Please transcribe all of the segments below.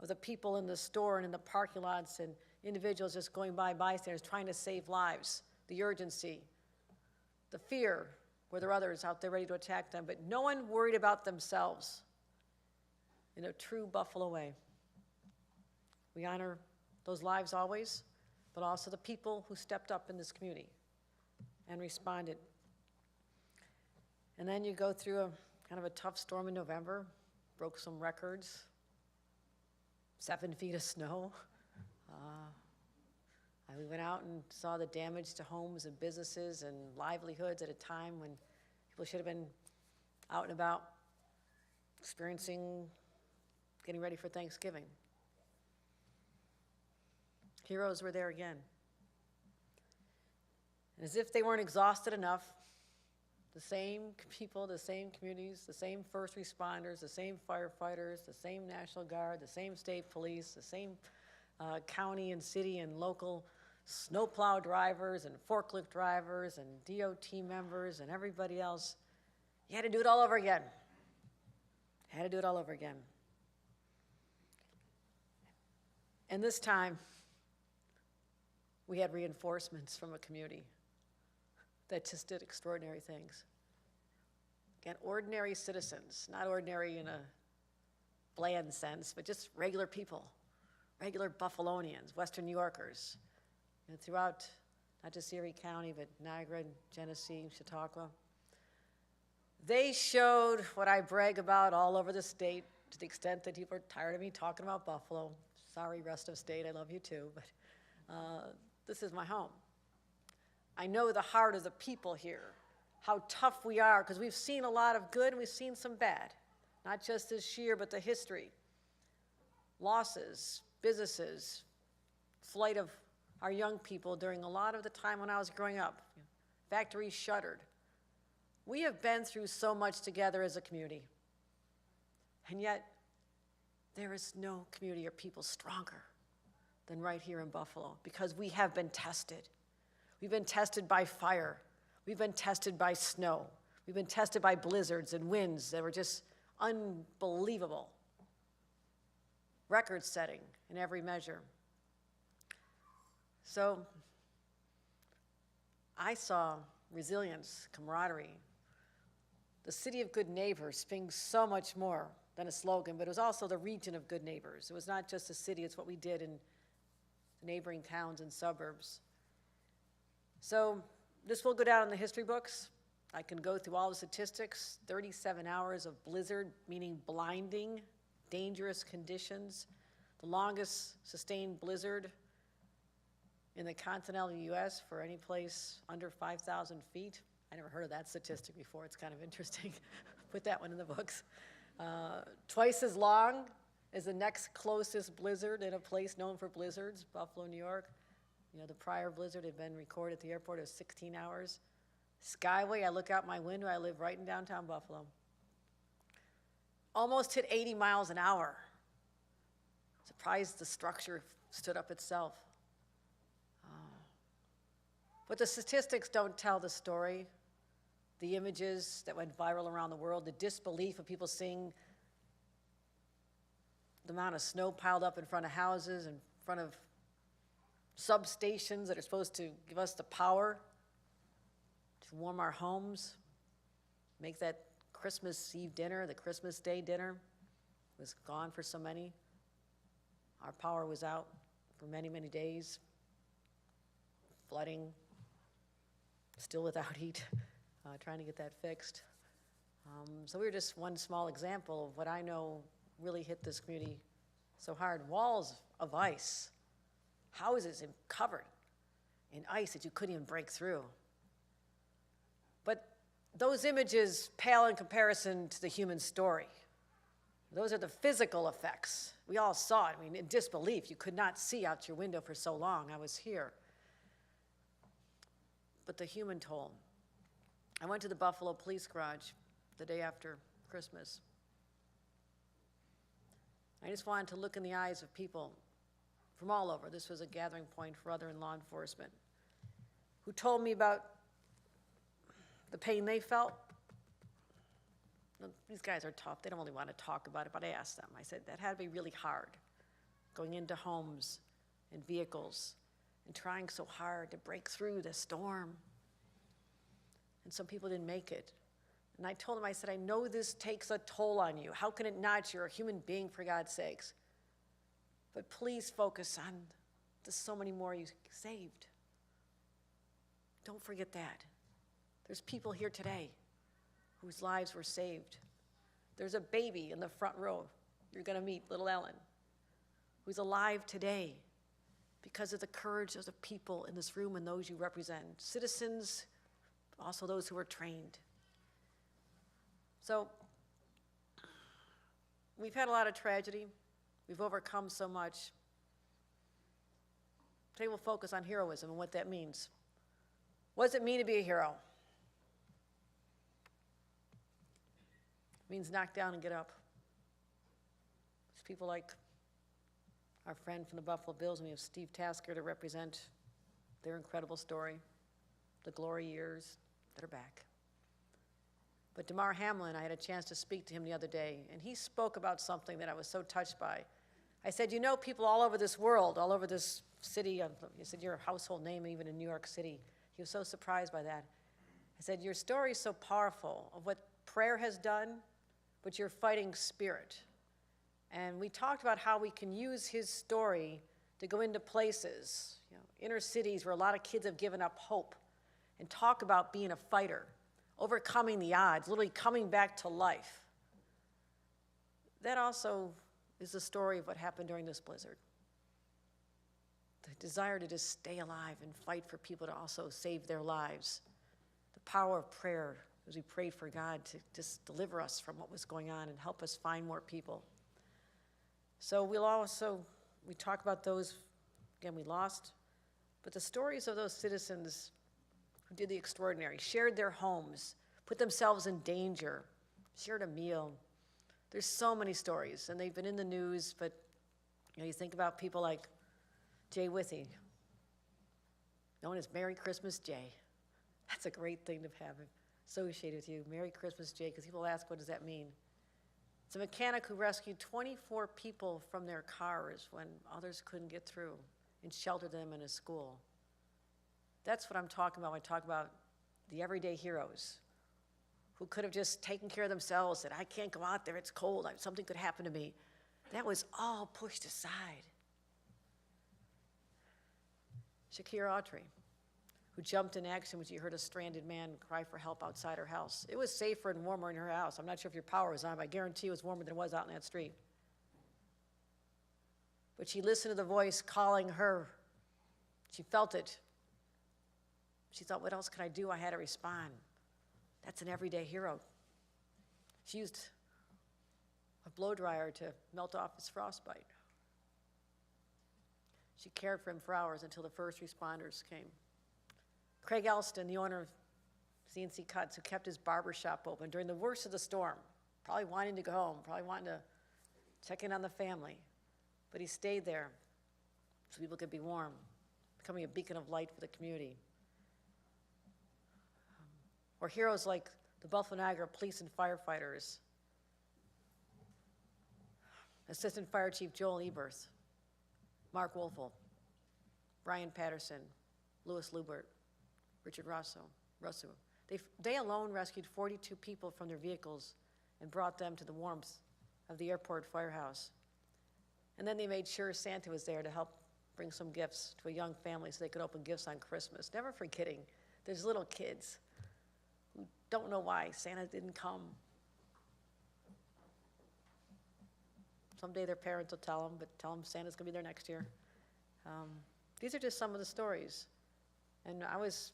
of the people in the store and in the parking lots and individuals just going by, bystanders trying to save lives, the urgency, the fear, where there are others out there ready to attack them, but no one worried about themselves in a true Buffalo way. We honor those lives always, but also the people who stepped up in this community and responded. And then you go through a kind of a tough storm in November, broke some records, 7 feet of snow. We went out and saw the damage to homes and businesses and livelihoods at a time when people should have been out and about experiencing, getting ready for Thanksgiving. Heroes were there again. And as if they weren't exhausted enough, the same people, the same communities, the same first responders, the same firefighters, the same National Guard, the same state police, the same county and city and local snowplow drivers and forklift drivers and DOT members and everybody else. You had to do it all over again. Had to do it all over again. And this time, we had reinforcements from a community that just did extraordinary things. Again, ordinary citizens, not ordinary in a bland sense, but just regular people, regular Buffalonians, Western New Yorkers, throughout not just Erie County, but Niagara, Genesee, Chautauqua. They showed what I brag about all over the state, to the extent that people are tired of me talking about Buffalo. Sorry, rest of state, I love you too, but this is my home. I know the heart of the people here, how tough we are, because we've seen a lot of good and we've seen some bad, not just this year, but the history. Losses, businesses, flight of our young people during a lot of the time when I was growing up, factories shuttered. We have been through so much together as a community, and yet there is no community or people stronger than right here in Buffalo, because we have been tested. We've been tested by fire. We've been tested by snow. We've been tested by blizzards and winds that were just unbelievable. Record-setting in every measure. So I saw resilience, camaraderie. The city of good neighbors being so much more than a slogan, but it was also the region of good neighbors. It was not just a city, it's what we did in neighboring towns and suburbs. So this will go down in the history books. I can go through all the statistics, 37 hours of blizzard, meaning blinding, dangerous conditions, the longest sustained blizzard in the continental US for any place under 5,000 feet. I never heard of that statistic before. It's kind of interesting. Put that one in the books. Twice as long as the next closest blizzard in a place known for blizzards, Buffalo, New York. The prior blizzard had been recorded at the airport of 16 hours. Skyway, I look out my window, I live right in downtown Buffalo. Almost hit 80 miles an hour. Surprised the structure stood up itself. But the statistics don't tell the story. The images that went viral around the world, the disbelief of people seeing the amount of snow piled up in front of houses, in front of substations that are supposed to give us the power to warm our homes, make that Christmas Eve dinner, the Christmas Day dinner, was gone for so many. Our power was out for many, many days. Flooding, still without heat, trying to get that fixed. So we were just one small example of what I know really hit this community so hard. Walls of ice, houses covered in ice that you couldn't even break through. But those images pale in comparison to the human story. Those are the physical effects. We all saw it. I mean, in disbelief. You could not see out your window for so long. I was here. But the human toll. I went to the Buffalo Police Garage the day after Christmas. I just wanted to look in the eyes of people from all over. This was a gathering point for other in law enforcement, who told me about the pain they felt. These guys are tough. They don't really want to talk about it, but I asked them. I said, that had to be really hard. going into homes and vehicles and trying so hard to break through the storm. And some people didn't make it. And I told them, I said, I know this takes a toll on you. How can it not? You're a human being, for God's sakes. But please focus on the so many more you saved. Don't forget that. There's people here today whose lives were saved. There's a baby in the front row. You're going to meet little Ellen, who's alive today because of the courage of the people in this room and those you represent. Citizens, also those who are trained. So, we've had a lot of tragedy. We've overcome so much. Today we'll focus on heroism and what that means. What does it mean to be a hero? It means knock down and get up. It's people like our friend from the Buffalo Bills, and we have Steve Tasker to represent their incredible story, the glory years that are back. But Damar Hamlin, I had a chance to speak to him the other day, and he spoke about something that I was so touched by. I said, you know, people all over this world, all over this city, he said, you're a household name even in New York City. He was so surprised by that. I said, your story is so powerful of what prayer has done, but your fighting spirit. And we talked about how we can use his story to go into places, inner cities where a lot of kids have given up hope, and talk about being a fighter, overcoming the odds, literally coming back to life. That also is the story of what happened during this blizzard. The desire to just stay alive and fight for people to also save their lives. The power of prayer, as we prayed for God to just deliver us from what was going on and help us find more people. So we talk about those, again, we lost, but the stories of those citizens who did the extraordinary, shared their homes, put themselves in danger, shared a meal. There's so many stories, and they've been in the news, but you think about people like Jay Withy, known as Merry Christmas Jay. That's a great thing to have associated with you, Merry Christmas Jay, because people ask, what does that mean? It's a mechanic who rescued 24 people from their cars when others couldn't get through and sheltered them in a school. That's what I'm talking about when I talk about the everyday heroes who could have just taken care of themselves, said, I can't go out there, it's cold, something could happen to me. That was all pushed aside. Shakira Autry, who jumped in action when she heard a stranded man cry for help outside her house. It was safer and warmer in her house. I'm not sure if your power was on, but I guarantee it was warmer than it was out in that street. But she listened to the voice calling her. She felt it. She thought, what else could I do? I had to respond. That's an everyday hero. She used a blow dryer to melt off his frostbite. She cared for him for hours until the first responders came. Craig Elston, the owner of CNC Cuts, who kept his barber shop open during the worst of the storm, probably wanting to go home, probably wanting to check in on the family, but he stayed there so people could be warm, becoming a beacon of light for the community. Or heroes like the Buffalo Niagara police and firefighters, Assistant Fire Chief Joel Eberth, Mark Wolfel, Brian Patterson, Louis Lubert, Richard Russo. They alone rescued 42 people from their vehicles and brought them to the warmth of the airport firehouse. And then they made sure Santa was there to help bring some gifts to a young family so they could open gifts on Christmas. Never forgetting, there's little kids who don't know why Santa didn't come. Someday their parents will tell them Santa's gonna be there next year. These are just some of the stories. And I was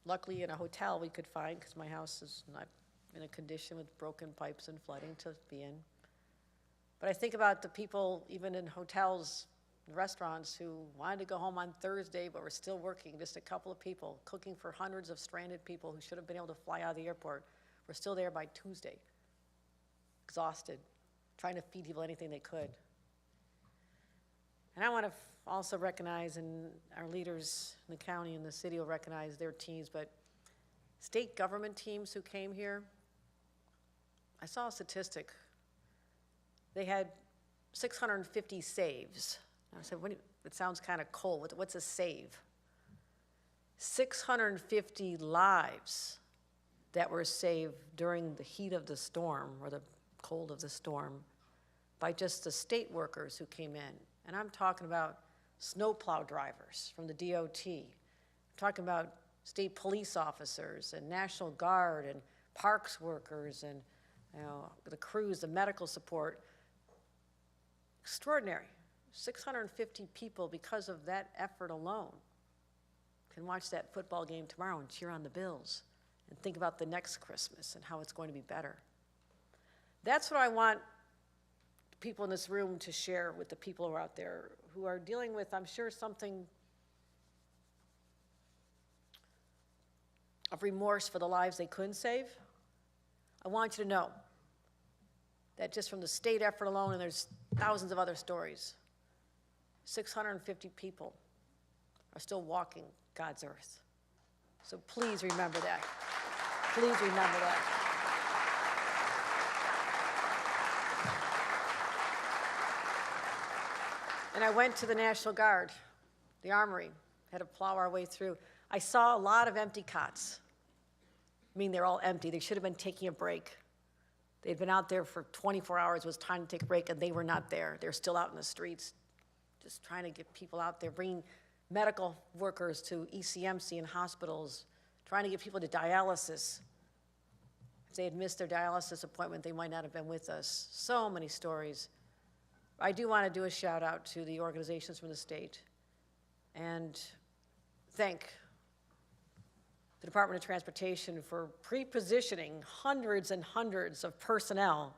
luckily in a hotel we could find, because my house is not in a condition with broken pipes and flooding to be in. But I think about the people, even in hotels and restaurants, who wanted to go home on Thursday but were still working, just a couple of people, cooking for hundreds of stranded people who should have been able to fly out of the airport, were still there by Tuesday, exhausted, trying to feed people anything they could. And I want to also recognize, and our leaders in the county and the city will recognize their teams, but state government teams who came here, I saw a statistic. They had 650 saves. I said, it sounds kind of cold. What's a save? 650 lives that were saved during the heat of the storm or the cold of the storm by just the state workers who came in. And I'm talking about snowplow drivers from the DOT. I'm talking about state police officers and National Guard and parks workers and the crews, the medical support. Extraordinary. 650 people, because of that effort alone, can watch that football game tomorrow and cheer on the Bills and think about the next Christmas and how it's going to be better. That's what I want people in this room to share with the people who are out there who are dealing with, I'm sure, something of remorse for the lives they couldn't save. I want you to know that just from the state effort alone, and there's thousands of other stories, 650 people are still walking God's earth. So please remember that. Please remember that. And I went to the National Guard, the Armory, had to plow our way through. I saw a lot of empty cots. I mean, they're all empty. They should have been taking a break. They'd been out there for 24 hours, it was time to take a break, and they were not there. They're still out in the streets, just trying to get people out there, bringing medical workers to ECMC and hospitals, trying to get people to dialysis. If they had missed their dialysis appointment, they might not have been with us. So many stories. I do want to do a shout out to the organizations from the state and thank the Department of Transportation for pre-positioning hundreds and hundreds of personnel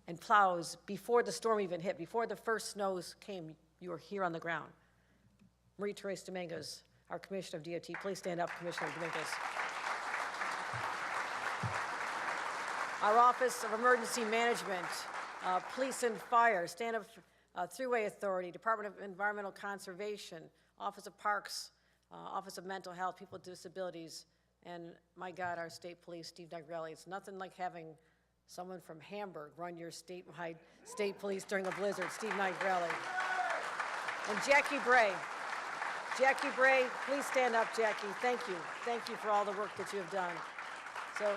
and plows before the storm even hit, before the first snows came. You were here on the ground. Marie-Therese Dominguez, our Commissioner of DOT. Please stand up, Commissioner Dominguez. Our Office of Emergency Management, Police and Fire, Stand Up Thruway Authority, Department of Environmental Conservation, Office of Parks, Office of Mental Health, People with Disabilities, and my God, our state police, Steve Nigrelli. It's nothing like having someone from Hamburg run your statewide state police during a blizzard, Steve Nigrelli. And Jackie Bray. Jackie Bray, please stand up, Jackie. Thank you. Thank you for all the work that you have done. So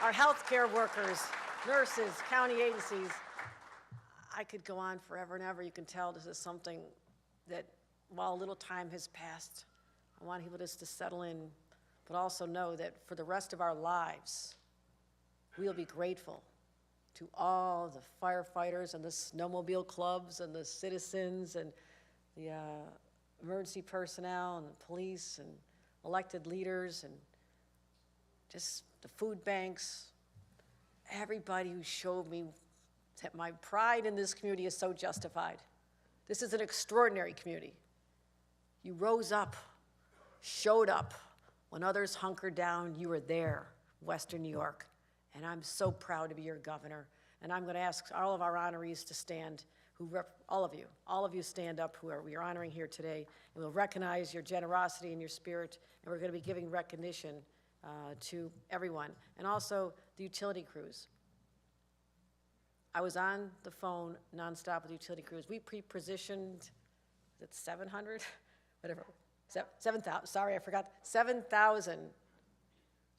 our healthcare workers, nurses, county agencies, I could go on forever and ever. You can tell this is something that while a little time has passed, I want people just to settle in, but also know that for the rest of our lives, we'll be grateful to all the firefighters and the snowmobile clubs and the citizens and the emergency personnel and the police and elected leaders and just the food banks, everybody who showed me that my pride in this community is so justified. This is an extraordinary community. You rose up, showed up. When others hunkered down, you were there, Western New York. And I'm so proud to be your governor. And I'm going to ask all of our honorees to stand, all of you stand up who we are honoring here today. And we'll recognize your generosity and your spirit. And we're going to be giving recognition to everyone. And also the utility crews. I was on the phone nonstop with utility crews. We pre-positioned, is it 700? Whatever. 7,000, sorry, I forgot. 7,000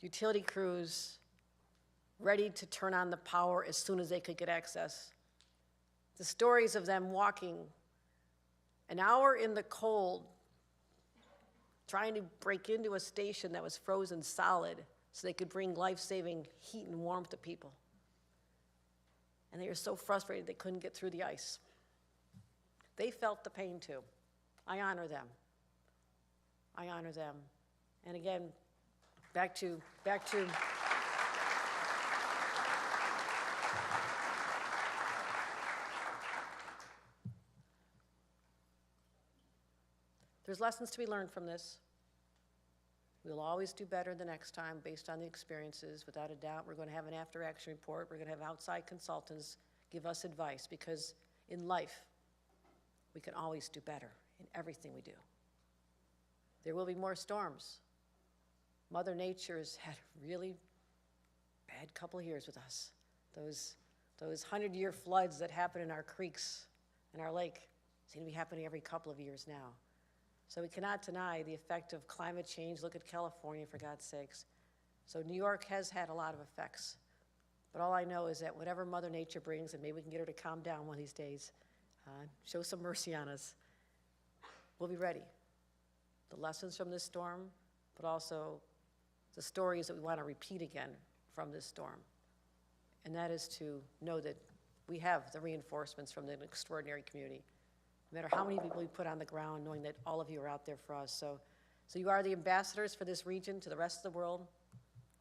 utility crews ready to turn on the power as soon as they could get access. The stories of them walking an hour in the cold, trying to break into a station that was frozen solid so they could bring life-saving heat and warmth to people. And they were so frustrated they couldn't get through the ice. They felt the pain too. I honor them. I honor them. And again, back to there's lessons to be learned from this. We'll always do better the next time based on the experiences. Without a doubt, we're going to have an after-action report. We're going to have outside consultants give us advice because in life, we can always do better in everything we do. There will be more storms. Mother Nature has had a really bad couple of years with us. Those 100-year floods that happen in our creeks and our lake seem to be happening every couple of years now. So we cannot deny the effect of climate change. Look at California, for God's sakes. So New York has had a lot of effects. But all I know is that whatever Mother Nature brings, and maybe we can get her to calm down one of these days, show some mercy on us, we'll be ready. The lessons from this storm, but also the stories that we want to repeat again from this storm. And that is to know that we have the reinforcements from an extraordinary community. No matter how many people we put on the ground, knowing that all of you are out there for us. So you are the ambassadors for this region to the rest of the world.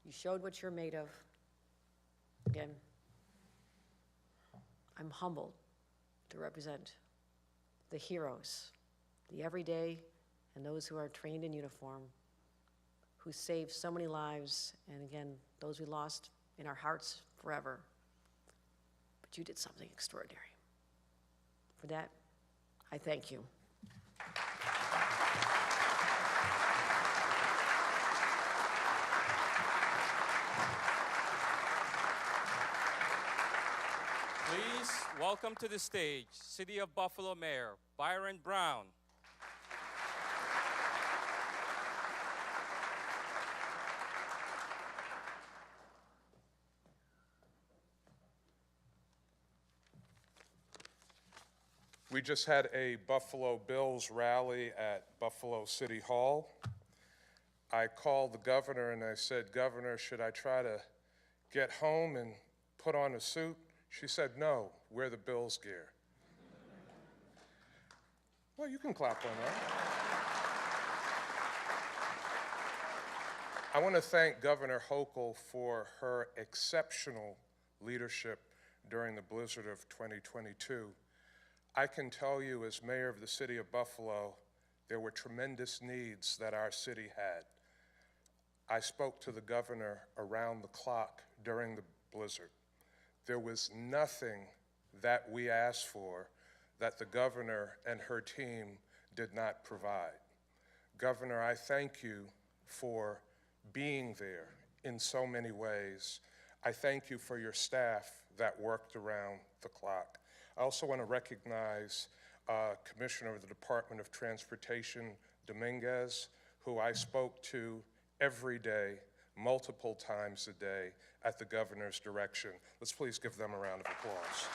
You showed what you're made of. Again, I'm humbled to represent the heroes, the everyday, and those who are trained in uniform, who saved so many lives, and again, those we lost in our hearts forever. But you did something extraordinary. For that, I thank you. Please welcome to the stage, City of Buffalo Mayor Byron Brown. We just had a Buffalo Bills rally at Buffalo City Hall. I called the governor and I said, "Governor, should I try to get home and put on a suit?" She said, "No, wear the Bills gear." Well, you can clap on that. I want to thank Governor Hochul for her exceptional leadership during the blizzard of 2022. I can tell you, as mayor of the city of Buffalo, there were tremendous needs that our city had. I spoke to the governor around the clock during the blizzard. There was nothing that we asked for that the governor and her team did not provide. Governor, I thank you for being there in so many ways. I thank you for your staff that worked around the clock. I also want to recognize Commissioner of the Department of Transportation, Dominguez, who I spoke to every day, multiple times a day, at the governor's direction. Let's please give them a round of applause.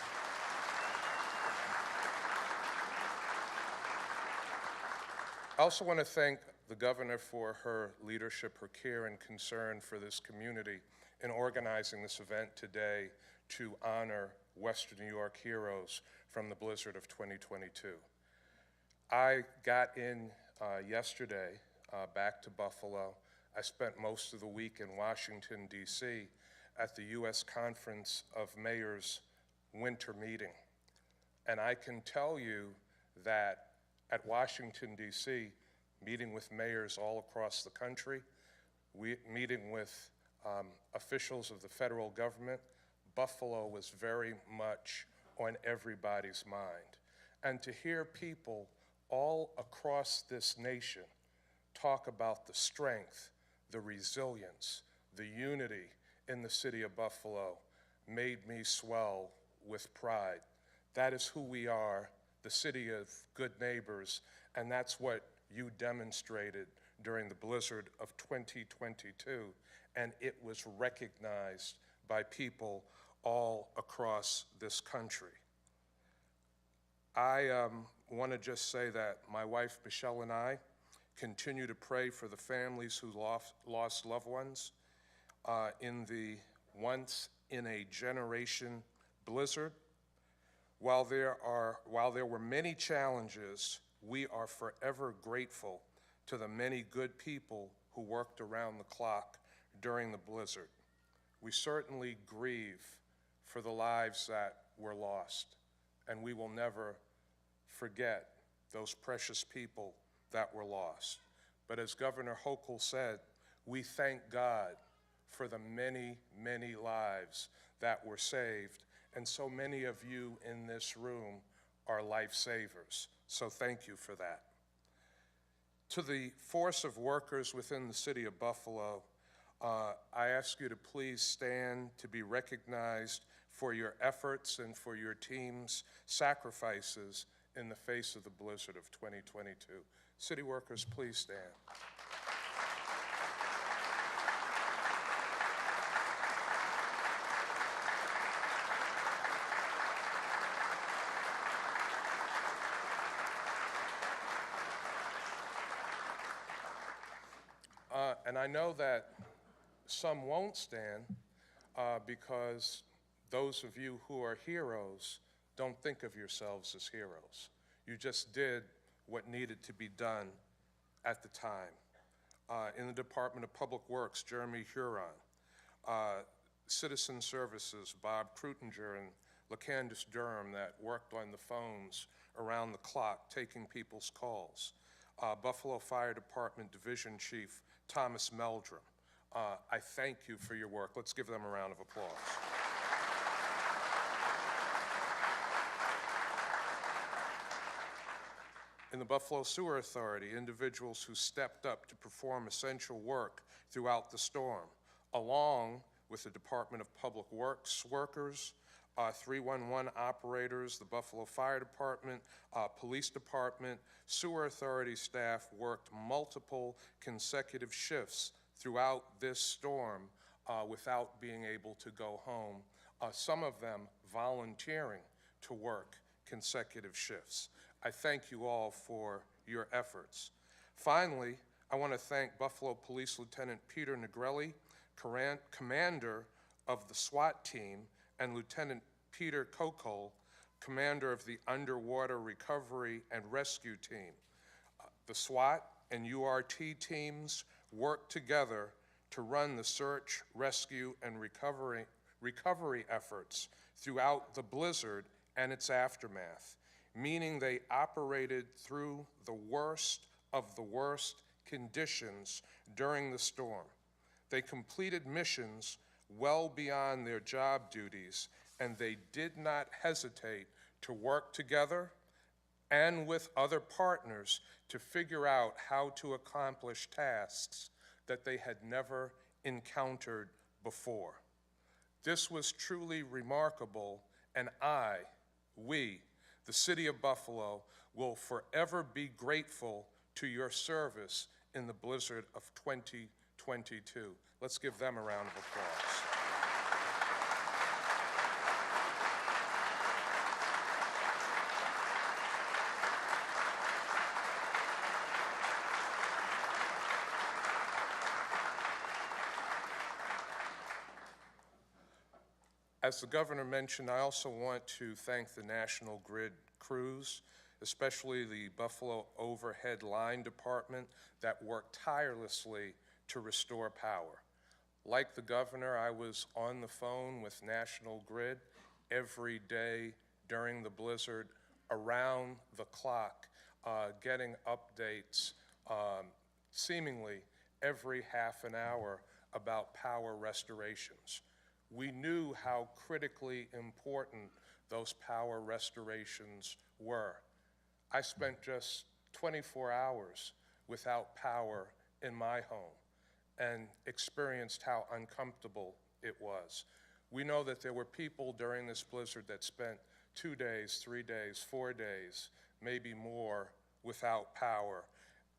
I also want to thank the governor for her leadership, her care and concern for this community in organizing this event today to honor Western New York heroes from the blizzard of 2022. I got in yesterday back to Buffalo. I spent most of the week in Washington, D.C. at the U.S. Conference of Mayors winter meeting. And I can tell you that at Washington, D.C., meeting with mayors all across the country, meeting with officials of the federal government, Buffalo was very much on everybody's mind. And to hear people all across this nation talk about the strength, the resilience, the unity in the city of Buffalo made me swell with pride. That is who we are, the city of good neighbors, and that's what you demonstrated during the blizzard of 2022, and it was recognized by people all across this country. I want to just say that my wife, Michelle, and I continue to pray for the families who lost loved ones in the once-in-a-generation blizzard. While there were many challenges, we are forever grateful to the many good people who worked around the clock during the blizzard. We certainly grieve for the lives that were lost, and we will never forget those precious people that were lost. But as Governor Hochul said, we thank God for the many, many lives that were saved, and so many of you in this room are lifesavers. So thank you for that. To the force of workers within the city of Buffalo, I ask you to please stand to be recognized for your efforts and for your team's sacrifices in the face of the blizzard of 2022. City workers, please stand. And I know that some won't stand because those of you who are heroes don't think of yourselves as heroes. You just did what needed to be done at the time. In the Department of Public Works, Jeremy Huron. Citizen Services, Bob Krutinger and LaCandice Durham that worked on the phones around the clock taking people's calls. Buffalo Fire Department Division Chief Thomas Meldrum. I thank you for your work. Let's give them a round of applause. In the Buffalo Sewer Authority, individuals who stepped up to perform essential work throughout the storm, along with the Department of Public Works workers, 311 operators, the Buffalo Fire Department, Police Department, Sewer Authority staff worked multiple consecutive shifts throughout this storm without being able to go home, some of them volunteering to work consecutive shifts. I thank you all for your efforts. Finally, I want to thank Buffalo Police Lieutenant Peter Negrelli, commander of the SWAT team, and Lieutenant Peter Hochul, commander of the Underwater Recovery and Rescue Team. The SWAT and URT teams worked together to run the search, rescue, and recovery efforts throughout the blizzard and its aftermath, meaning they operated through the worst of the worst conditions during the storm. They completed missions well beyond their job duties, and they did not hesitate to work together and with other partners to figure out how to accomplish tasks that they had never encountered before. This was truly remarkable, and we, the City of Buffalo, will forever be grateful to your service in the blizzard of 2022. Let's give them a round of applause. As the governor mentioned, I also want to thank the National Grid crews, especially the Buffalo Overhead Line Department that worked tirelessly to restore power. Like the governor, I was on the phone with National Grid every day during the blizzard, around the clock, getting updates seemingly every half an hour about power restorations. We knew how critically important those power restorations were. I spent just 24 hours without power in my home and experienced how uncomfortable it was. We know that there were people during this blizzard that spent 2 days, 3 days, 4 days, maybe more without power.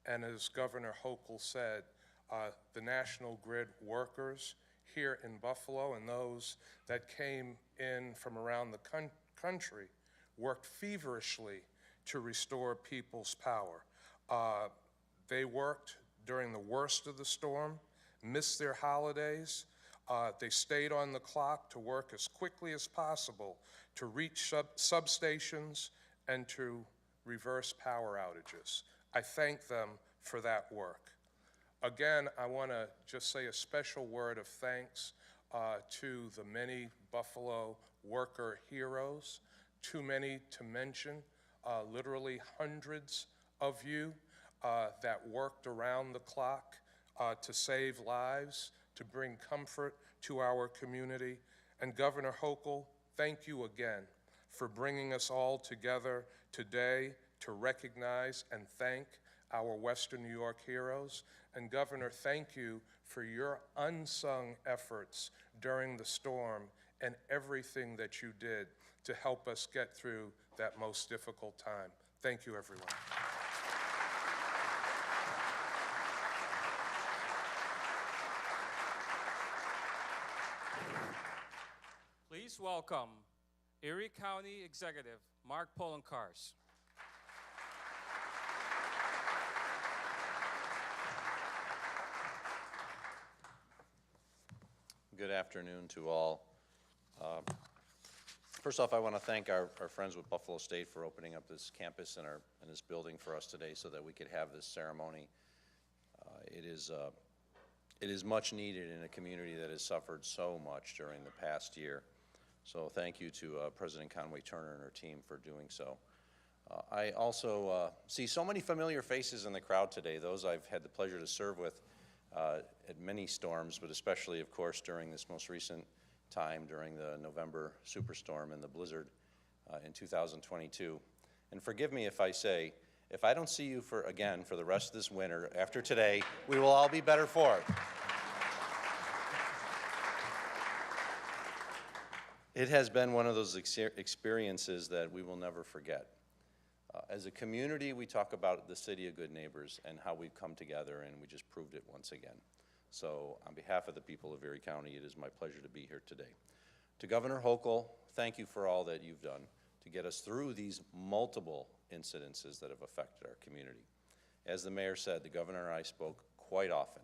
And as Governor Hochul said, the National Grid workers here in Buffalo and those that came in from around the country worked feverishly to restore people's power. They worked during the worst of the storm, missed their holidays. They stayed on the clock to work as quickly as possible to reach substations and to reverse power outages. I thank them for that work. Again, I want to just say a special word of thanks to the many Buffalo worker heroes, too many to mention, literally hundreds of you that worked around the clock to save lives, to bring comfort to our community. And Governor Hochul, thank you again for bringing us all together today to recognize and thank our Western New York heroes. And Governor, thank you for your unsung efforts during the storm and everything that you did to help us get through that most difficult time. Thank you, everyone. Please welcome Erie County Executive Mark Poloncarz. Good afternoon to all. First off, I want to thank our friends with Buffalo State for opening up this campus and this building for us today so that we could have this ceremony. It is much needed in a community that has suffered so much during the past year. So thank you to President Conway Turner and her team for doing so. I also see so many familiar faces in the crowd today, those I've had the pleasure to serve with at many storms, but especially, of course, during this most recent time during the November superstorm and the blizzard in 2022. And forgive me if I say, if I don't see you again for the rest of this winter, after today, we will all be better for it. It has been one of those experiences that we will never forget. As a community, we talk about the city of good neighbors and how we've come together, and we just proved it once again. So on behalf of the people of Erie County, it is my pleasure to be here today. To Governor Hochul, thank you for all that you've done to get us through these multiple incidences that have affected our community. As the mayor said, the governor and I spoke quite often.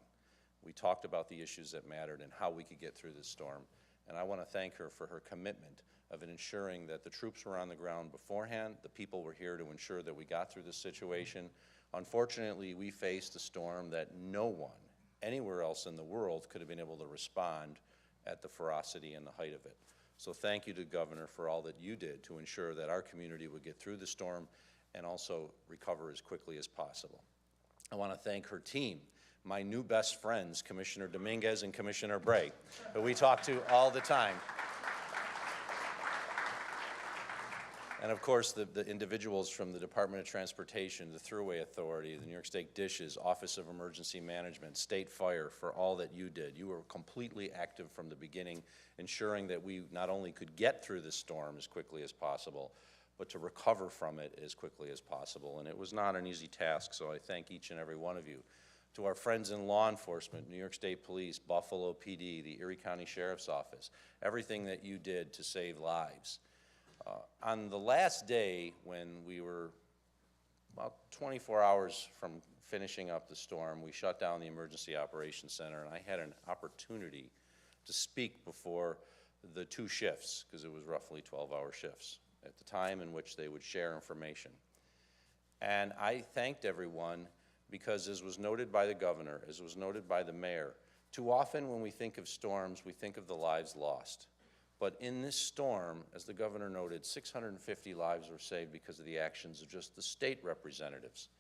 We talked about the issues that mattered and how we could get through this storm. And I want to thank her for her commitment of ensuring that the troops were on the ground beforehand, the people were here to ensure that we got through this situation. Unfortunately, we faced a storm that no one anywhere else in the world could have been able to respond at the ferocity and the height of it. So thank you to Governor for all that you did to ensure that our community would get through the storm and also recover as quickly as possible. I want to thank her team, my new best friends, Commissioner Dominguez and Commissioner Bray, who we talk to all the time. And of course, the individuals from the Department of Transportation, the Thruway Authority, the New York State Dishes, Office of Emergency Management, State Fire, for all that you did. You were completely active from the beginning, ensuring that we not only could get through this storm as quickly as possible, but to recover from it as quickly as possible. And it was not an easy task, so I thank each and every one of you. To our friends in law enforcement, New York State Police, Buffalo PD, the Erie County Sheriff's Office, everything that you did to save lives. On the last day, when we were about 24 hours from finishing up the storm, we shut down the Emergency Operations Center, and I had an opportunity to speak before the two shifts, because it was roughly 12-hour shifts at the time in which they would share information. And I thanked everyone because, as was noted by the governor, as was noted by the mayor, too often when we think of storms, we think of the lives lost. But in this storm, as the governor noted, 650 lives were saved because of the actions of just the state representatives.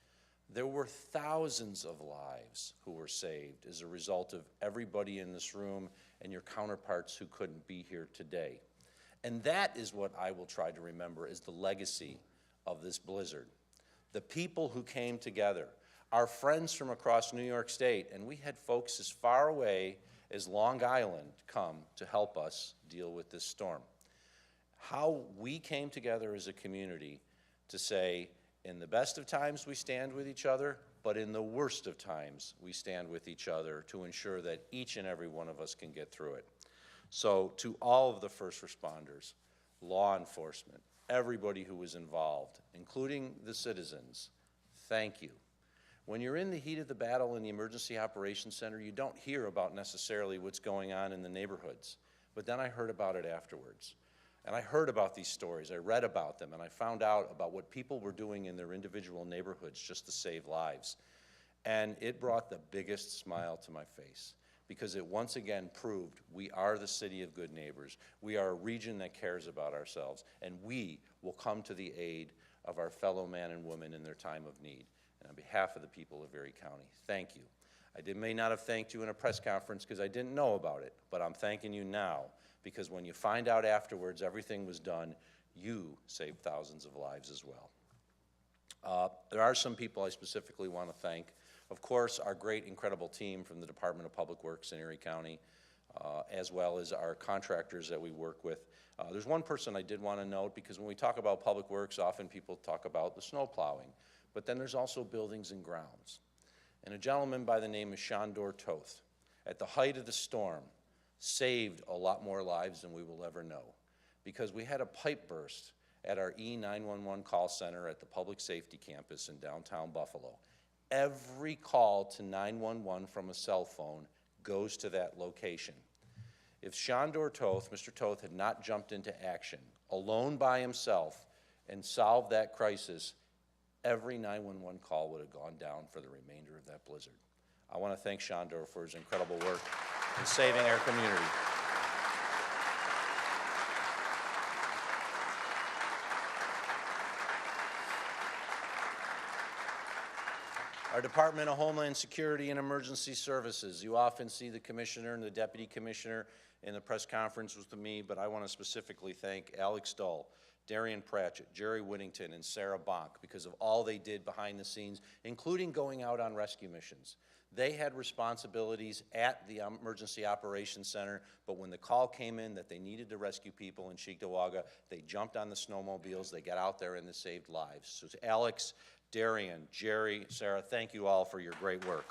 There were thousands of lives who were saved as a result of everybody in this room and your counterparts who couldn't be here today. And that is what I will try to remember as the legacy of this blizzard. The people who came together, our friends from across New York State, and we had folks as far away as Long Island come to help us deal with this storm. How we came together as a community to say, in the best of times we stand with each other, but in the worst of times we stand with each other to ensure that each and every one of us can get through it. So to all of the first responders, law enforcement, everybody who was involved, including the citizens, thank you. When you're in the heat of the battle in the Emergency Operations Center, you don't hear about necessarily what's going on in the neighborhoods. But then I heard about it afterwards. And I heard about these stories, I read about them, and I found out about what people were doing in their individual neighborhoods just to save lives. And it brought the biggest smile to my face, because it once again proved we are the city of good neighbors. We are a region that cares about ourselves, and we will come to the aid of our fellow man and woman in their time of need. And on behalf of the people of Erie County, thank you. I may not have thanked you in a press conference because I didn't know about it, but I'm thanking you now, because when you find out afterwards everything was done, you saved thousands of lives as well. There are some people I specifically want to thank. Of course, our great, incredible team from the Department of Public Works in Erie County, as well as our contractors that we work with. There's one person I did want to note, because when we talk about public works, often people talk about the snow plowing, but then there's also buildings and grounds. And a gentleman by the name of Shandor Toth, at the height of the storm, saved a lot more lives than we will ever know, because we had a pipe burst at our E911 call center at the public safety campus in downtown Buffalo. Every call to 911 from a cell phone goes to that location. If Shandor Toth, Mr. Toth, had not jumped into action alone by himself and solved that crisis, every 911 call would have gone down for the remainder of that blizzard. I want to thank Shandor for his incredible work in saving our community. Our Department of Homeland Security and Emergency Services, you often see the commissioner and the deputy commissioner in the press conference with me, but I want to specifically thank Alex Dull, Darian Pratchett, Jerry Whittington, and Sarah Bonk, because of all they did behind the scenes, including going out on rescue missions. They had responsibilities at the Emergency Operations Center, but when the call came in that they needed to rescue people in Cheektowaga, they jumped on the snowmobiles, they got out there, and they saved lives. So to Alex, Darian, Jerry, Sarah, thank you all for your great work.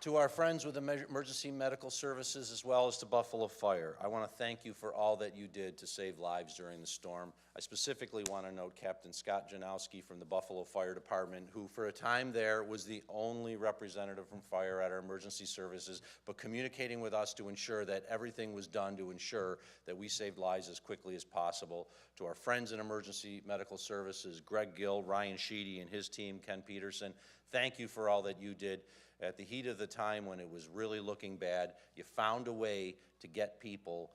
To our friends with Emergency Medical Services, as well as to Buffalo Fire, I want to thank you for all that you did to save lives during the storm. I specifically want to note Captain Scott Janowski from the Buffalo Fire Department, who for a time there was the only representative from fire at our emergency services, but communicating with us to ensure that everything was done to ensure that we saved lives as quickly as possible. To our friends in Emergency Medical Services, Greg Gill, Ryan Sheedy, and his team, Ken Peterson, thank you for all that you did. At the heat of the time when it was really looking bad, you found a way to get people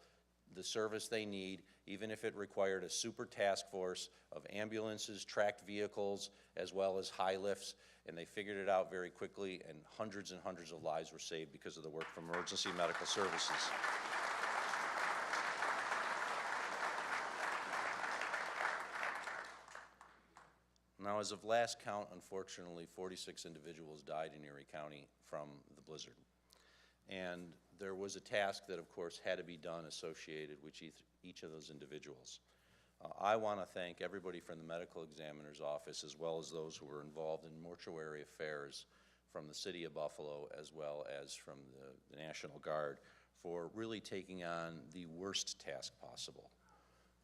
the service they need, even if it required a super task force of ambulances, tracked vehicles, as well as high lifts, and they figured it out very quickly, and hundreds of lives were saved because of the work from Emergency Medical Services. Now, as of last count, unfortunately, 46 individuals died in Erie County from the blizzard. And there was a task that, of course, had to be done associated with each of those individuals. I want to thank everybody from the medical examiner's office, as well as those who were involved in mortuary affairs from the city of Buffalo, as well as from the National Guard, for really taking on the worst task possible,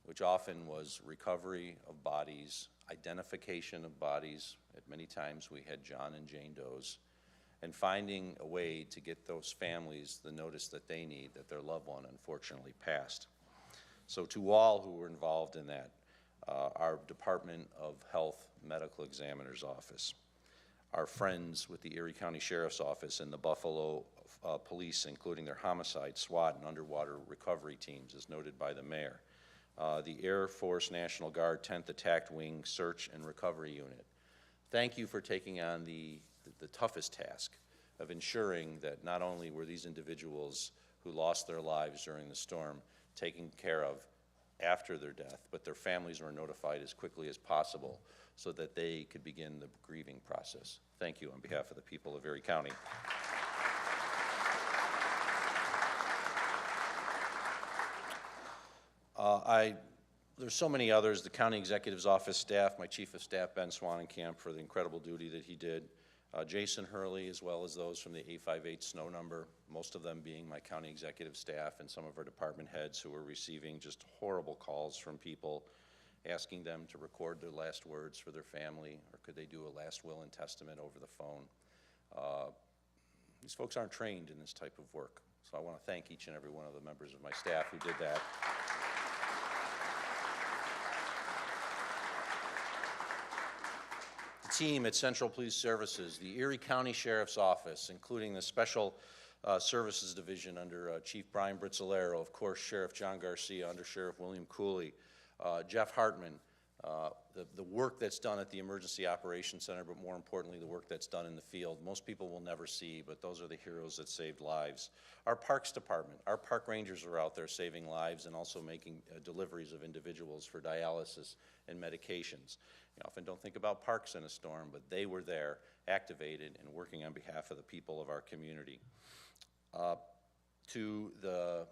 which often was recovery of bodies, identification of bodies. At many times we had John and Jane Does, and finding a way to get those families the notice that they need, that their loved one unfortunately passed. So to all who were involved in that, our Department of Health Medical Examiner's Office, our friends with the Erie County Sheriff's Office and the Buffalo Police, including their homicide, SWAT, and underwater recovery teams, as noted by the mayor, the Air Force National Guard 10th Attack Wing Search and Recovery Unit. Thank you for taking on the toughest task of ensuring that not only were these individuals who lost their lives during the storm taken care of after their death, but their families were notified as quickly as possible so that they could begin the grieving process. Thank you on behalf of the people of Erie County. There's so many others, the County Executive's Office staff, my Chief of Staff, Ben Swanenkamp, for the incredible duty that he did, Jason Hurley, as well as those from the 858 snow number, most of them being my County Executive staff and some of our department heads who were receiving just horrible calls from people asking them to record their last words for their family, or could they do a last will and testament over the phone. These folks aren't trained in this type of work, so I want to thank each and every one of the members of my staff who did that. Team at Central Police Services, the Erie County Sheriff's Office, including the Special Services Division under Chief Brian Brizzolero, of course, Sheriff John Garcia, Under Sheriff William Cooley, Jeff Hartman, the work that's done at the Emergency Operations Center, but more importantly, the work that's done in the field. Most people will never see, but those are the heroes that saved lives. Our Parks Department, our park rangers are out there saving lives and also making deliveries of individuals for dialysis and medications. You often don't think about parks in a storm, but they were there, activated, and working on behalf of the people of our community. To the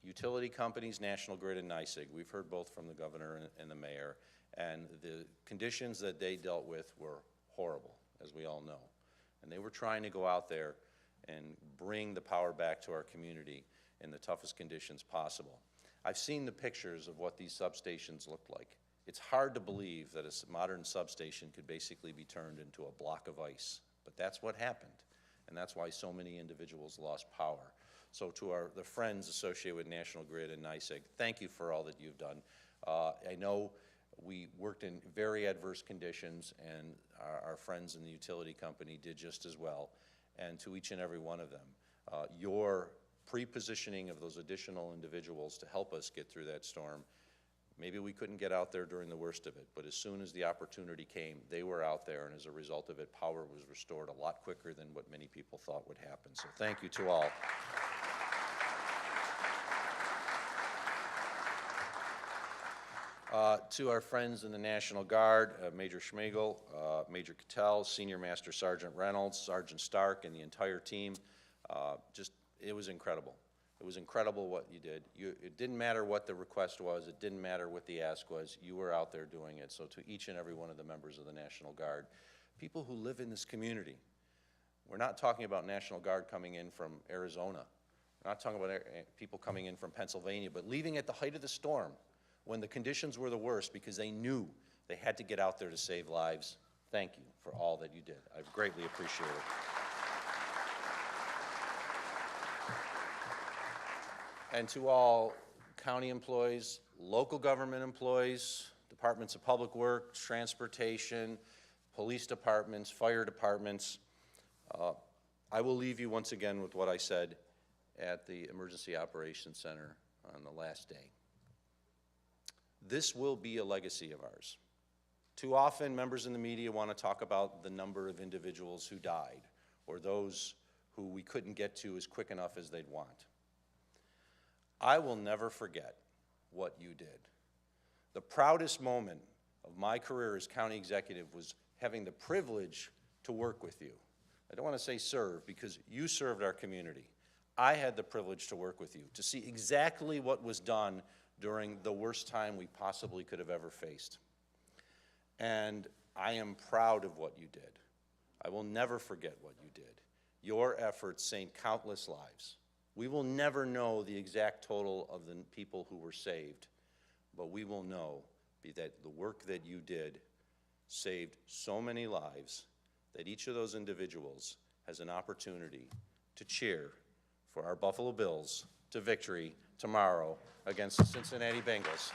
utility companies, National Grid and NYSEG, we've heard both from the governor and the mayor, and the conditions that they dealt with were horrible, as we all know. And they were trying to go out there and bring the power back to our community in the toughest conditions possible. I've seen the pictures of what these substations looked like. It's hard to believe that a modern substation could basically be turned into a block of ice, but that's what happened, and that's why so many individuals lost power. So to the friends associated with National Grid and NYSEG, thank you for all that you've done. I know we worked in very adverse conditions, and our friends in the utility company did just as well. And to each and every one of them, your pre-positioning of those additional individuals to help us get through that storm, maybe we couldn't get out there during the worst of it, but as soon as the opportunity came, they were out there, and as a result of it, power was restored a lot quicker than what many people thought would happen. So thank you to all. To our friends in the National Guard, Major Schmegel, Major Cattell, Senior Master Sergeant Reynolds, Sergeant Stark, and the entire team, it was incredible. It was incredible what you did. It didn't matter what the request was. It didn't matter what the ask was. You were out there doing it. So to each and every one of the members of the National Guard, people who live in this community, we're not talking about National Guard coming in from Arizona. We're not talking about people coming in from Pennsylvania, but leaving at the height of the storm, when the conditions were the worst, because they knew they had to get out there to save lives. Thank you for all that you did. I greatly appreciate it. And to all county employees, local government employees, departments of public works, transportation, police departments, fire departments, I will leave you once again with what I said at the Emergency Operations Center on the last day. This will be a legacy of ours. Too often, members in the media want to talk about the number of individuals who died or those who we couldn't get to as quick enough as they'd want. I will never forget what you did. The proudest moment of my career as county executive was having the privilege to work with you. I don't want to say serve, because you served our community. I had the privilege to work with you, to see exactly what was done during the worst time we possibly could have ever faced. And I am proud of what you did. I will never forget what you did. Your efforts saved countless lives. We will never know the exact total of the people who were saved, but we will know that the work that you did saved so many lives that each of those individuals has an opportunity to cheer for our Buffalo Bills to victory tomorrow against the Cincinnati Bengals.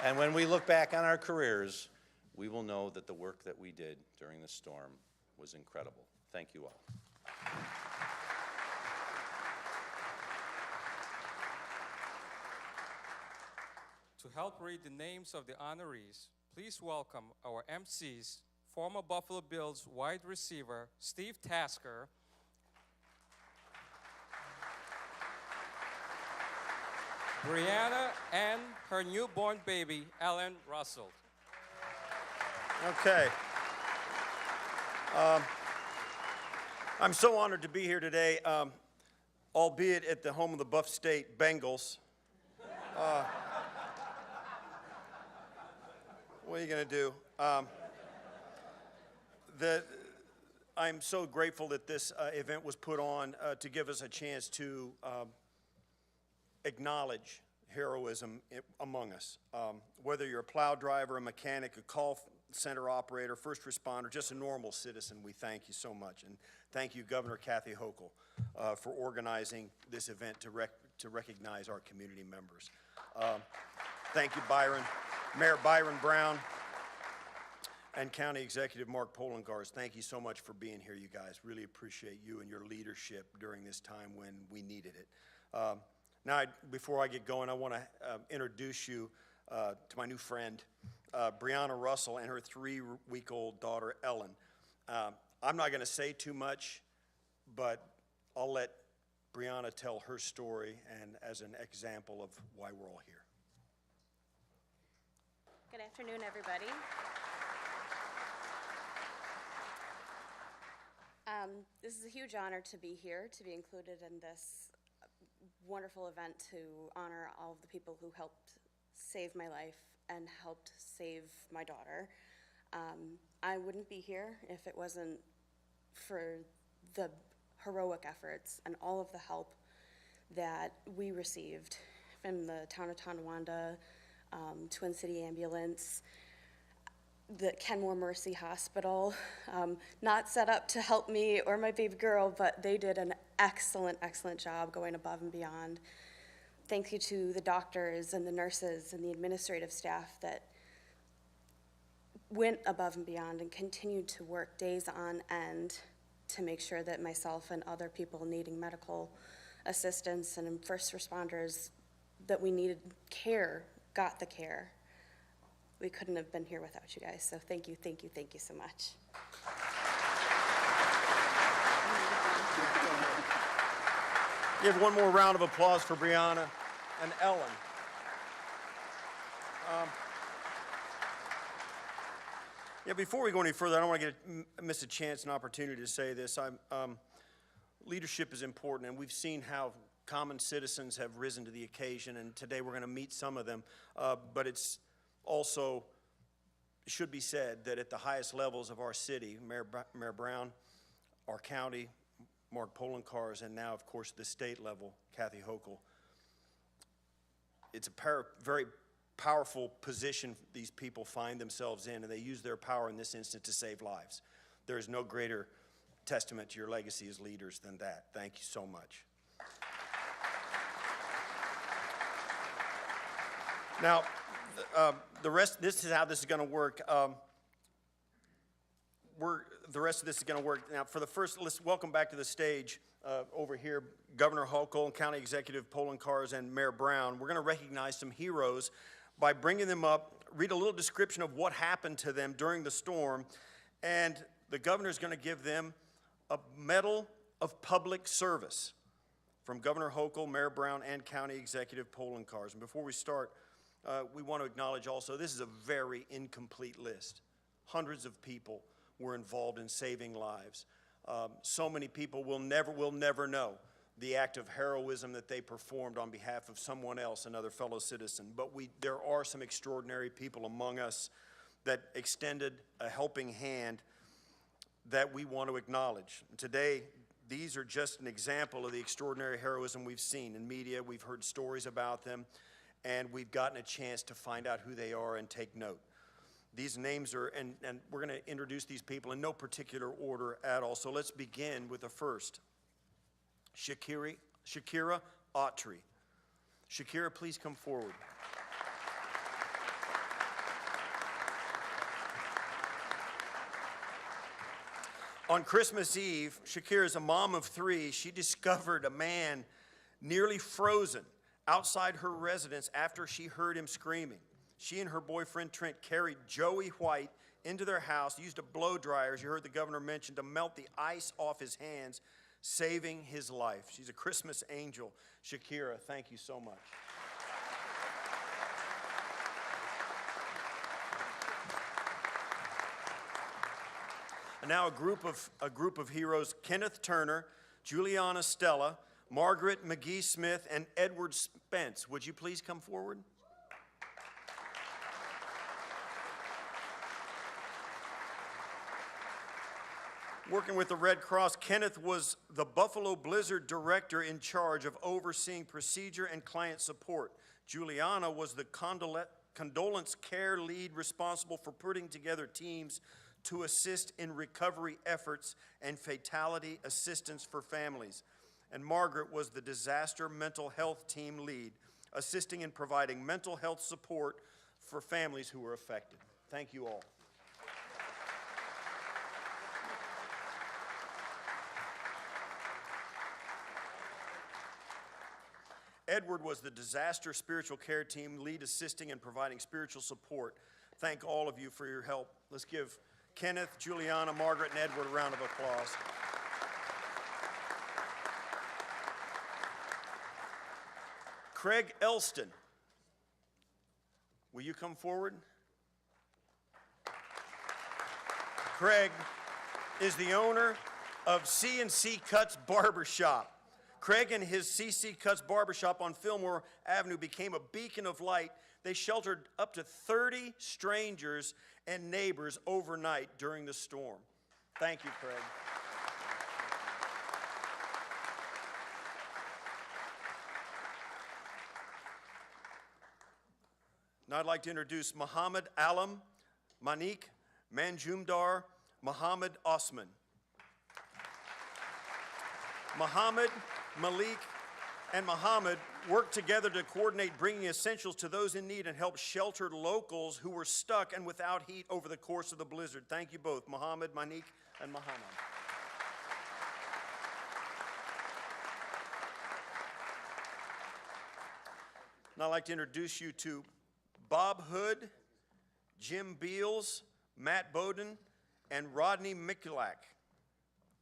And when we look back on our careers, we will know that the work that we did during the storm was incredible. Thank you all. To help read the names of the honorees, please welcome our MCs, former Buffalo Bills wide receiver Steve Tasker, Brianna, and her newborn baby, Ellen Russell. Okay. I'm so honored to be here today, albeit at the home of the Buff State Bengals. What are you going to do? I'm so grateful that this event was put on to give us a chance to acknowledge heroism among us. Whether you're a plow driver, a mechanic, a call center operator, first responder, just a normal citizen, we thank you so much. And thank you, Governor Kathy Hochul, for organizing this event to recognize our community members. Thank you, Byron. Mayor Byron Brown and County Executive Mark Polengars, thank you so much for being here, you guys. Really appreciate you and your leadership during this time when we needed it. Before I get going, I want to introduce you to my new friend, Brianna Russell, and her 3-week-old daughter, Ellen. I'm not going to say too much, but I'll let Brianna tell her story and as an example of why we're all here. Good afternoon, everybody. This is a huge honor to be here, to be included in this wonderful event to honor all of the people who helped save my life and helped save my daughter. I wouldn't be here if it wasn't for the heroic efforts and all of the help that we received from the town of Tonawanda, Twin City Ambulance, the Kenmore Mercy Hospital, not set up to help me or my baby girl, but they did an excellent, excellent job going above and beyond. Thank you to the doctors and the nurses and the administrative staff that went above and beyond and continued to work days on end to make sure that myself and other people needing medical assistance and first responders that we needed care got the care. We couldn't have been here without you guys, so thank you so much. Give one more round of applause for Brianna and Ellen. Before we go any further, I don't want to miss a chance and opportunity to say this. Leadership is important, and we've seen how common citizens have risen to the occasion, and today we're going to meet some of them. But it's also should be said that at the highest levels of our city, Mayor Brown, our county, Mark Polenkars, and now, of course, the state level, Kathy Hochul, it's a very powerful position these people find themselves in, and they use their power in this instance to save lives. There is no greater testament to your legacy as leaders than that. Thank you so much. Now, the rest, this is how this is going to work. The rest of this is going to work. Now, for the first, let's welcome back to the stage over here, Governor Hochul, County Executive Polenkars, and Mayor Brown. We're going to recognize some heroes by bringing them up, read a little description of what happened to them during the storm, and the governor's going to give them a Medal of Public Service from Governor Hochul, Mayor Brown, and County Executive Polenkars. And before we start, we want to acknowledge also this is a very incomplete list. Hundreds of people were involved in saving lives. So many people will never know the act of heroism that they performed on behalf of someone else, another fellow citizen. But there are some extraordinary people among us that extended a helping hand that we want to acknowledge. Today, these are just an example of the extraordinary heroism we've seen in media. We've heard stories about them, and we've gotten a chance to find out who they are and take note. These names are, and we're going to introduce these people in no particular order at all. So let's begin with the first. Shakira Autry. Shakira, please come forward. On Christmas Eve, Shakira is a mom of 3. She discovered a man nearly frozen outside her residence after she heard him screaming. She and her boyfriend Trent carried Joey White into their house, used a blow dryer, as you heard the governor mention, to melt the ice off his hands, saving his life. She's a Christmas angel. Shakira, thank you so much. And now a group of heroes: Kenneth Turner, Juliana Stella, Margaret McGee Smith, and Edward Spence. Would you please come forward? Working with the Red Cross, Kenneth was the Buffalo Blizzard director in charge of overseeing procedure and client support. Juliana was the condolence care lead responsible for putting together teams to assist in recovery efforts and fatality assistance for families. And Margaret was the disaster mental health team lead, assisting in providing mental health support for families who were affected. Thank you all. Edward was the disaster spiritual care team lead, assisting and providing spiritual support. Thank all of you for your help. Let's give Kenneth, Juliana, Margaret, and Edward a round of applause. Craig Elston, will you come forward? Craig is the owner of C&C Cuts Barbershop. Craig and his C&C Cuts Barbershop on Fillmore Avenue became a beacon of light. They sheltered up to 30 strangers and neighbors overnight during the storm. Thank you, Craig. Now I'd like to introduce Muhammad Alam, Manik, Manjumdar, Muhammad Osman. Muhammad, Malik, and Muhammad worked together to coordinate bringing essentials to those in need and help shelter locals who were stuck and without heat over the course of the blizzard. Thank you both, Muhammad, Manik, and Muhammad. Now I'd like to introduce you to Bob Hood, Jim Beals, Matt Bowden, and Rodney Mikulak.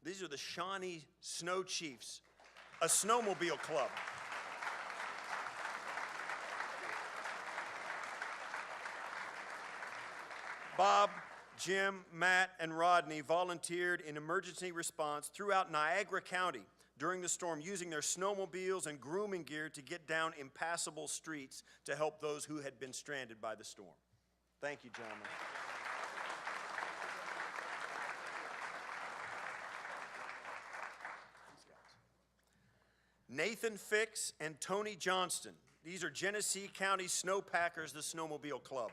These are the Shawnee Snow Chiefs, a snowmobile club. Bob, Jim, Matt, and Rodney volunteered in emergency response throughout Niagara County during the storm, using their snowmobiles and grooming gear to get down impassable streets to help those who had been stranded by the storm. Thank you, gentlemen. Nathan Fix and Tony Johnston. These are Genesee County Snowpackers, the Snowmobile Club.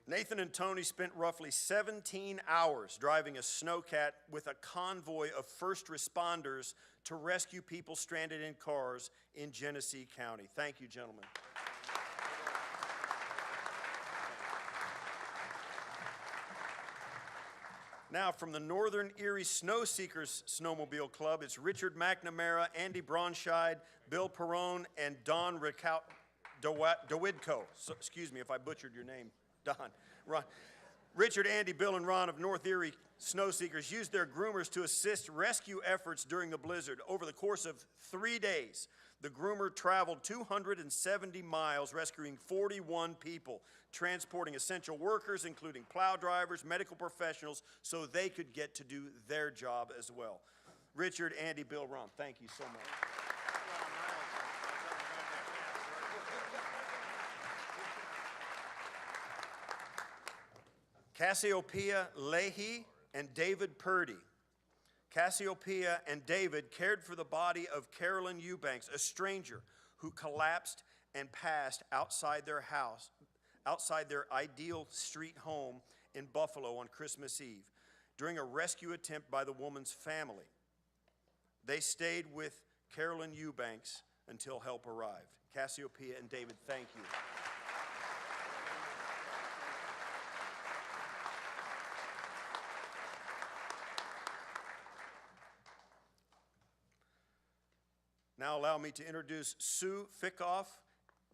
Nathan and Tony spent roughly 17 hours driving a snowcat with a convoy of first responders to rescue people stranded in cars in Genesee County. Thank you, gentlemen. Now, from the Northern Erie Snow Seekers Snowmobile Club, it's Richard McNamara, Andy Bronscheid, Bill Perrone, and Don Dawidko. So, excuse me if I butchered your name, Don. Ron. Richard, Andy, Bill, and Ron of North Erie Snow Seekers used their groomers to assist rescue efforts during the blizzard. Over the course of 3 days, the groomer traveled 270 miles, rescuing 41 people, transporting essential workers, including plow drivers, medical professionals, so they could get to do their job as well. Richard, Andy, Bill, Ron, thank you so much. Cassiopeia Leahy and David Purdy. Cassiopeia and David cared for the body of Carolyn Eubanks, a stranger who collapsed and passed outside their house, outside their ideal street home in Buffalo on Christmas Eve during a rescue attempt by the woman's family. They stayed with Carolyn Eubanks until help arrived. Cassiopeia and David, thank you. Now allow me to introduce Sue Fickoff,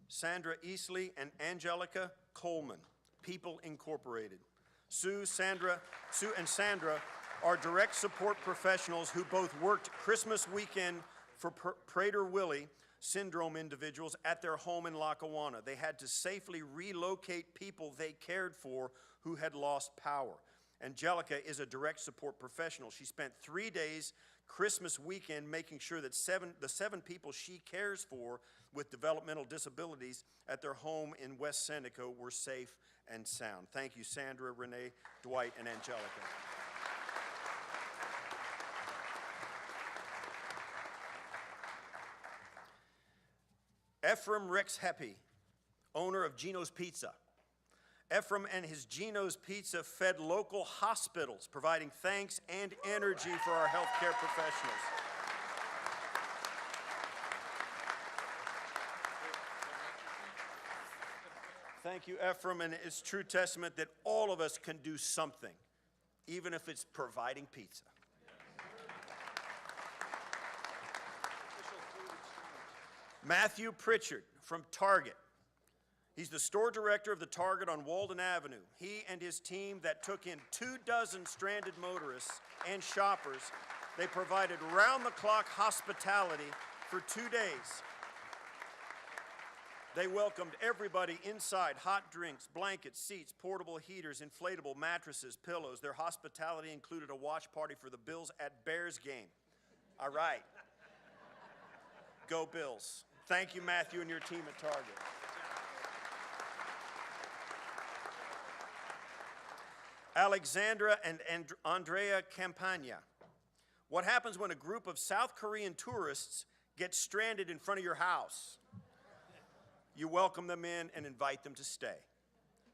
Sandra Easley, and Angelica Coleman, People Incorporated. Sue and Sandra are direct support professionals who both worked Christmas weekend for Prader-Willi syndrome individuals at their home in Lackawanna. They had to safely relocate people they cared for who had lost power. Angelica is a direct support professional. She spent 3 days Christmas weekend making sure that the seven people she cares for with developmental disabilities at their home in West Seneca were safe and sound. Thank you, Sandra, Renee, Dwight, and Angelica. Ephraim Rex Heppy, owner of Gino's Pizza. Ephraim and his Gino's Pizza fed local hospitals, providing thanks and energy for our healthcare professionals. Thank you, Ephraim, and it's true testament that all of us can do something even if it's providing pizza. Matthew Pritchard from Target. He's the store director of the Target on Walden Avenue. He and his team that took in 24 stranded motorists and shoppers, they provided round-the-clock hospitality for 2 days. They welcomed everybody inside, hot drinks, blankets, seats, portable heaters, inflatable mattresses, pillows. Their hospitality included a watch party for the Bills at Bears game. All right. Go Bills. Thank you, Matthew, and your team at Target. Alexandra and Andrea Campagna. What happens when a group of South Korean tourists get stranded in front of your house? You welcome them in and invite them to stay.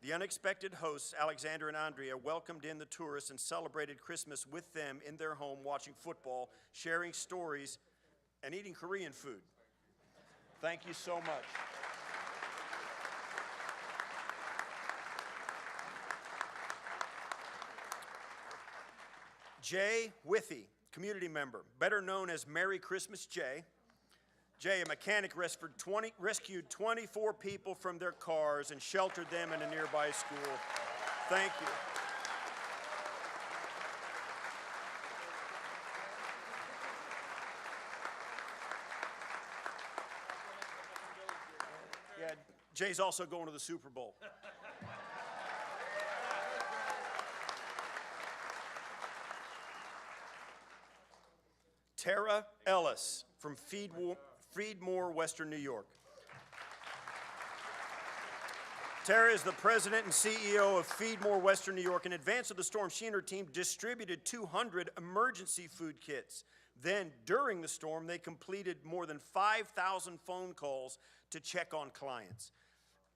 The unexpected hosts, Alexandra and Andrea, welcomed in the tourists and celebrated Christmas with them in their home, watching football, sharing stories, and eating Korean food. Thank you so much. Jay Withy, community member, better known as Merry Christmas Jay. Jay, a mechanic, rescued 24 people from their cars and sheltered them in a nearby school. Thank you. Yeah, Jay's also going to the Super Bowl. Tara Ellis from Feedmore, Western New York. Tara is the president and CEO of Feedmore, Western New York. In advance of the storm, she and her team distributed 200 emergency food kits. Then, during the storm, they completed more than 5,000 phone calls to check on clients,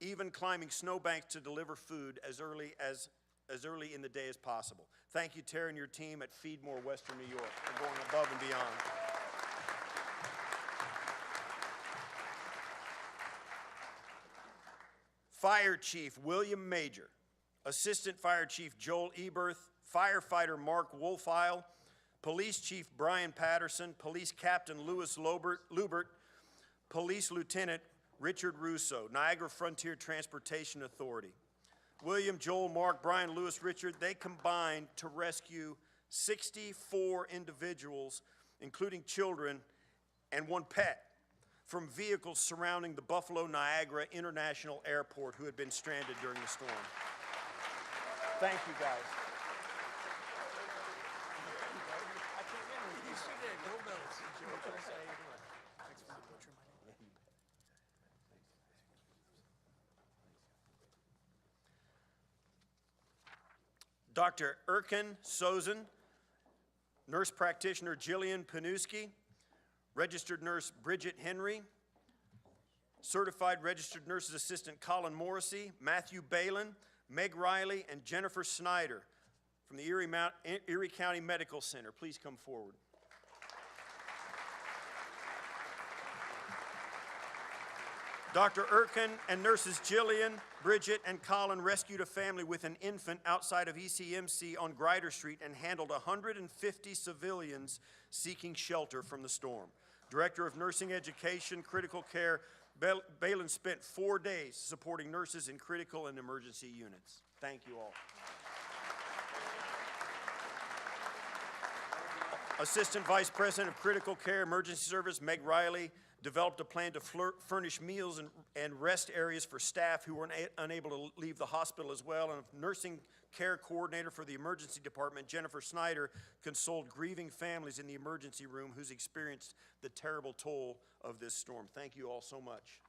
even climbing snowbanks to deliver food as early in the day as possible. Thank you, Tara, and your team at Feedmore, Western New York, for going above and beyond. Fire Chief William Major, Assistant Fire Chief Joel Eberth, Firefighter Mark Wolfile, Police Chief Brian Patterson, Police Captain Louis Lubert, Police Lieutenant Richard Russo, Niagara Frontier Transportation Authority. William, Joel, Mark, Brian, Lewis, Richard, they combined to rescue 64 individuals, including children and one pet, from vehicles surrounding the Buffalo Niagara International Airport who had been stranded during the storm. Thank you, guys. Dr. Erkin Sozin, nurse practitioner Jillian Panuski, registered nurse Bridget Henry, certified registered nurses assistant Colin Morrissey, Matthew Balin, Meg Riley, and Jennifer Snyder from the Erie County Medical Center. Please come forward. Dr. Erkin and nurses Jillian, Bridget, and Colin rescued a family with an infant outside of ECMC on Grider Street and handled 150 civilians seeking shelter from the storm. Director of Nursing Education, Critical Care, Balin spent 4 days supporting nurses in critical and emergency units. Thank you all. Assistant Vice President of Critical Care Emergency Service, Meg Riley, developed a plan to furnish meals and rest areas for staff who were unable to leave the hospital as well. And nursing care coordinator for the emergency department, Jennifer Snyder, consoled grieving families in the emergency room who's experienced the terrible toll of this storm. Thank you all so much.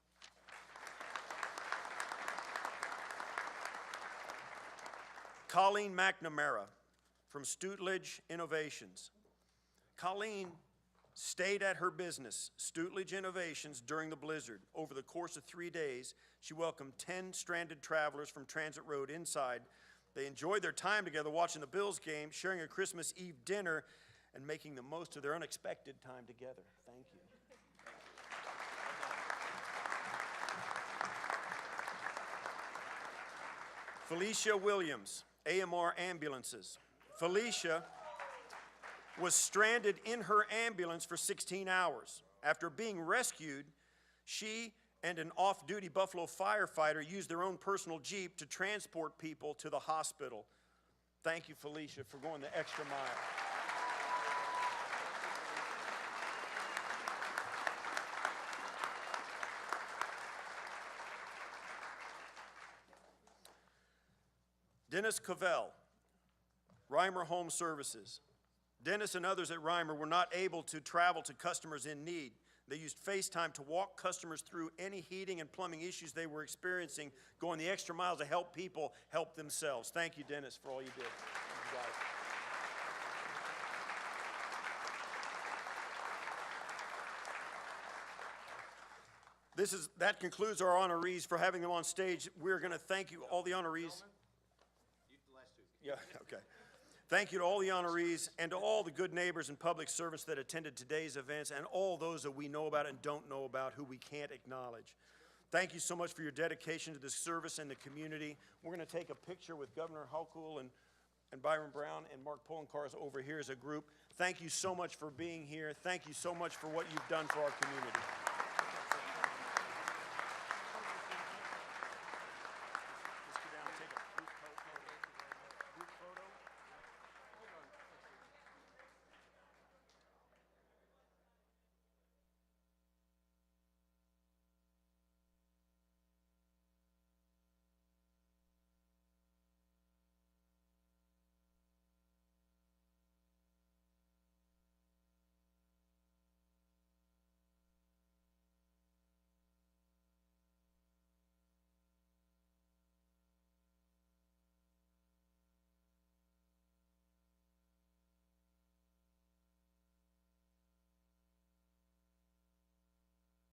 Colleen McNamara from Stutledge Innovations. Colleen stayed at her business, Stutledge Innovations, during the blizzard. Over the course of 3 days, she welcomed 10 stranded travelers from Transit Road inside. They enjoyed their time together watching the Bills game, sharing a Christmas Eve dinner, and making the most of their unexpected time together. Thank you. Felicia Williams, AMR Ambulances. Felicia was stranded in her ambulance for 16 hours. After being rescued, she and an off-duty Buffalo firefighter used their own personal Jeep to transport people to the hospital. Thank you, Felicia, for going the extra mile. Dennis Cavell, Reimer Home Services. Dennis and others at Reimer were not able to travel to customers in need. They used FaceTime to walk customers through any heating and plumbing issues they were experiencing, going the extra mile to help people help themselves. Thank you, Dennis, for all you did. Thank you, guys. That concludes our honorees. For having them on stage, we're going to thank you, all the honorees. Yeah, okay. Thank you to all the honorees and to all the good neighbors and public servants that attended today's events, and all those that we know about and don't know about who we can't acknowledge. Thank you so much for your dedication to this service and the community. We're going to take a picture with Governor Hochul and Byron Brown and Mark Poloncarz over here as a group. Thank you so much for being here. Thank you so much for what you've done for our community.